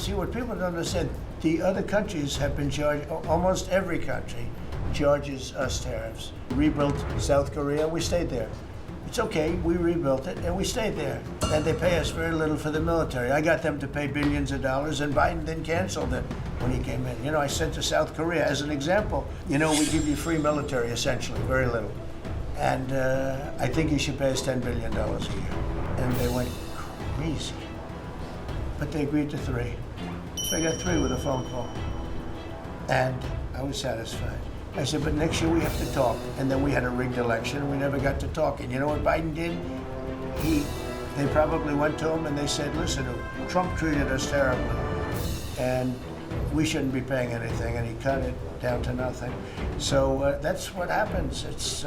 See, what people don't understand, the other countries have been charged, almost every country charges us tariffs. Rebuilt South Korea, we stayed there. It's okay, we rebuilt it and we stayed there. And they pay us very little for the military. I got them to pay billions of dollars and Biden then canceled it when he came in. You know, I said to South Korea, as an example, you know, we give you free military essentially, very little. And I think you should pay us $10 billion a year. And they went crazy. But they agreed to 3. So I got 3 with a phone call. And I was satisfied. I said, but next year we have to talk. And then we had a rigged election and we never got to talk. And you know what Biden did? They probably went to him and they said, listen, Trump treated us terribly and we shouldn't be paying anything. And he cut it down to nothing. So that's what happens. It's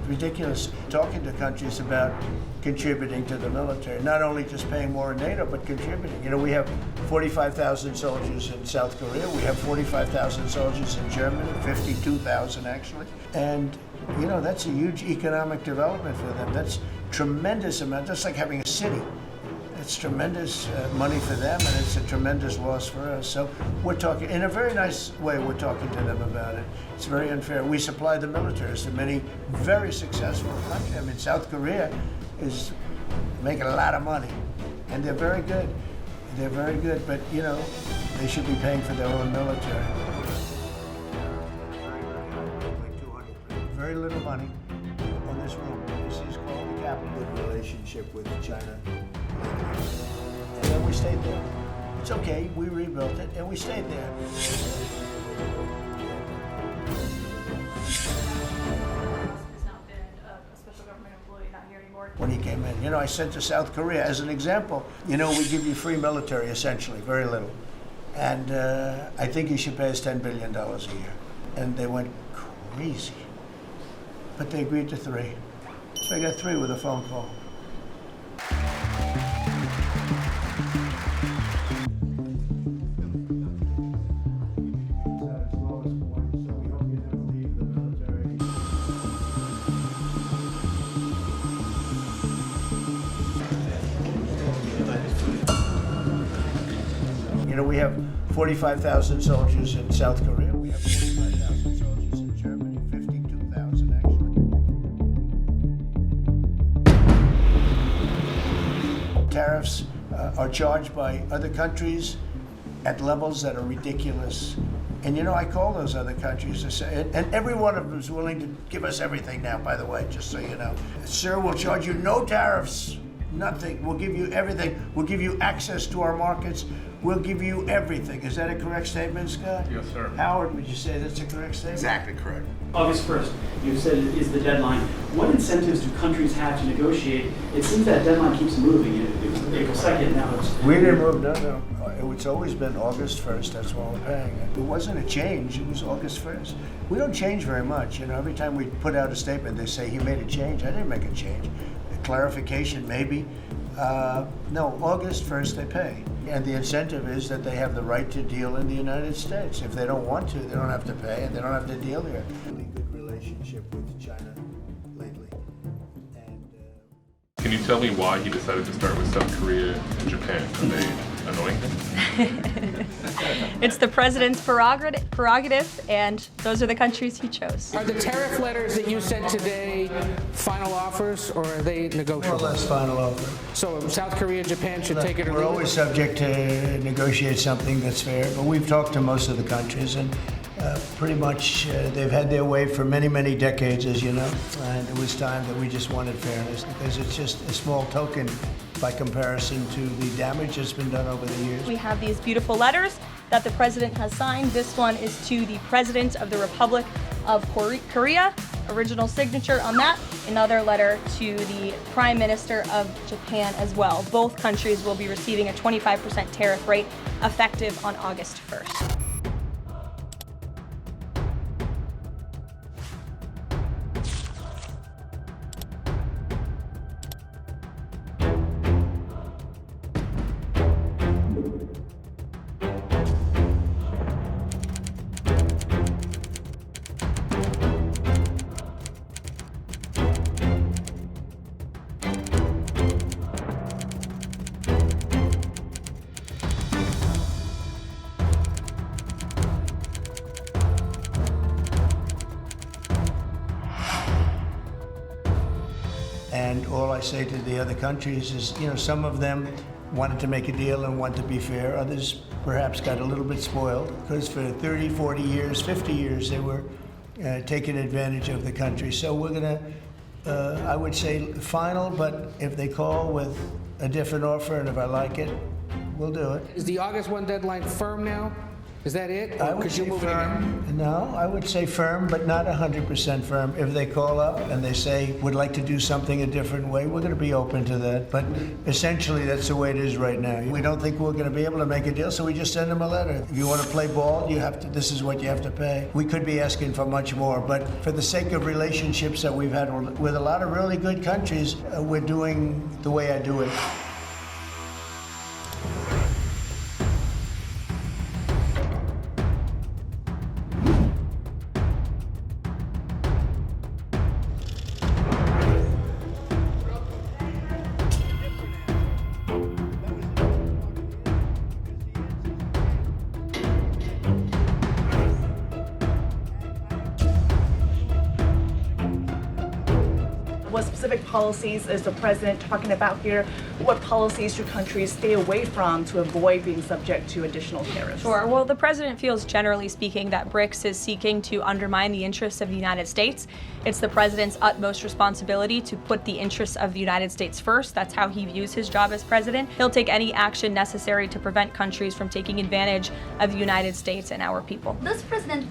ridiculous talking to countries about contributing to the military, not only just paying more in NATO, but contributing. You know, we have 45,000 soldiers in South Korea. We have 45,000 soldiers in Germany, 52,000 actually. And, you know, that's a huge economic development for them. That's tremendous amount, just like having a city. It's tremendous money for them, and it's a tremendous loss for us. So we're talking, in a very nice way, we're talking to them about it. It's very unfair. We supply the militaries to many very successful countries. I mean, South Korea is making a lot of money, and they're very good. They're very good, but, you know, they should be paying for their own military. Very little money on this room. This is called the capital. Good relationship with China. And then we stayed there. It's okay, we rebuilt it, and we stayed there. When he came in, you know, I said to South Korea, as an example, you know, we give you free military, essentially, very little. And I think you should pay us $10 billion a year. And they went crazy. But they agreed to 3. So I got 3 with a phone call. You know, we have 45,000 soldiers in South Korea. We have 45,000 soldiers in Germany, 52,000 actually. Tariffs are charged by other countries at levels that are ridiculous. And you know, I call those other countries to say, and every one of them is willing to give us everything now, by the way, just so you know. Sir, we'll charge you no tariffs, nothing. We'll give you everything. We'll give you access to our markets. We'll give you everything. Is that a correct statement, Scott? Yes, sir. Howard, would you say that's a correct statement? Exactly correct. August 1st, you said it is the deadline. What incentives do countries have to negotiate? It seems that deadline keeps moving. It was April 2nd, now it's... We didn't move, no. It's always been August 1st, that's what we're paying. It wasn't a change, it was August 1st. We don't change very much, you know, every time we put out a statement, they say, he made a change. I didn't make a change. A clarification, maybe. No, August 1st they pay. And the incentive is that they have the right to deal in the United States. If they don't want to, they don't have to pay, and they don't have to deal here. Really good relationship with China lately. And Can you tell me why he decided to start with South Korea and Japan? Are they annoying him? It's the president's prerogative, and those are the countries he chose. Are the tariff letters that you sent today final offers, or are they negotiable? more or less final offer. So South Korea, Japan should take it or We're leave always it? subject to negotiate something that's fair, but we've talked to most of the countries, and pretty much they've had their way for many, many decades, as you know, and it was time that we just wanted fairness, because it's just a small token by comparison to the damage that's been done over the years. We have these beautiful letters that the president has signed. This one is to the President of the Republic of Korea, original signature on that. Another letter to the Prime Minister of Japan as well. Both countries will be receiving a 25% tariff rate effective on August 1st. And all I say to the other countries is, some of them wanted to make a deal and want to be fair. Others perhaps got a little bit spoiled because for 30, 40 years, 50 years, they were taking advantage of the country. So we're going to, I would say, final, but if they call with a different offer and if I like it, we'll do it. Is the August 1 deadline firm now? Is that it? I Or would could you say move it again? firm. No, I would say firm, but not 100% firm. If they call up and they say, would like to do something a different way, we're going to be open to that. But essentially, that's the way it is right now. We don't think we're going to be able to make a deal, so we just send them a letter. If you want to play ball, this is what you have to pay. We could be asking for much more, but for the sake of relationships that we've had with a lot of really good countries, we're doing the way I do it. What specific policies is the president talking about here? What policies should countries stay away from to avoid being subject to additional tariffs? Sure. Well, the president feels, generally speaking, that BRICS is seeking to undermine the interests of the United States. It's the president's utmost responsibility to put the interests of the United States first. That's how he views his job as president. He'll take any action necessary to prevent countries from taking advantage of the United States and our people. Does President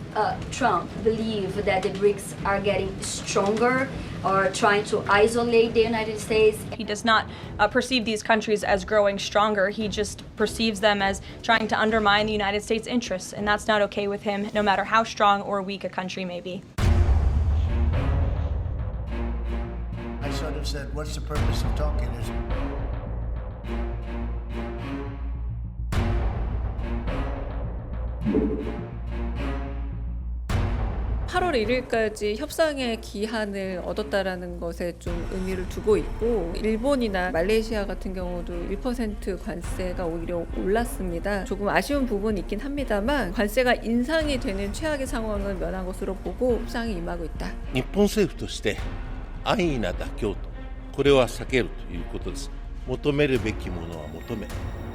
Trump believe that the BRICS are getting stronger or trying to isolate the United States? He does not perceive these countries as growing stronger. He just perceives them as trying to undermine the United States' interests, and that's not okay with him, no matter how strong or weak a country may be. I sort of said, what's the purpose of talking? (8월 1일까지) 협상의 기한을 얻었다라는 것에 좀 의미를 두고 있고, 일본이나 말레이시아 같은 경우도 1% 관세가 오히려 올랐습니다. 조금 아쉬운 부분이 있긴 합니다만 관세가 인상이 되는 최악의 상황을 면한 것으로 보고 협상이 임하고 있다. 日本政府として安易な妥協とこれは避けるということです。求めるべきものは求め、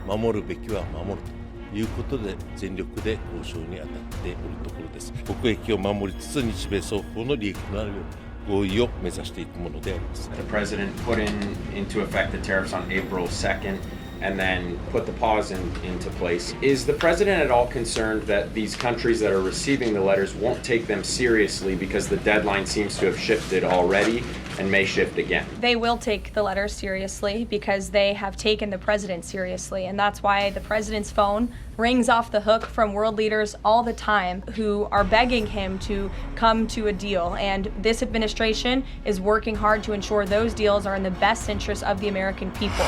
守るべきは守るということで全力で交渉に当たっておるところです。国益を守りつつ日米双方の利益のある合意を目指していくものであります。 The president put into effect the tariffs on April 2nd and then put the pause into place. Is the president at all concerned that these countries that are receiving the letters won't take them seriously because the deadline seems to have shifted already and may shift again? They will take the letters seriously because they have taken the president seriously, and that's why the president's phone rings off the hook from world leaders all the time who are begging him to come to a deal. And this administration is working hard to ensure those deals are in the best interest of the American people.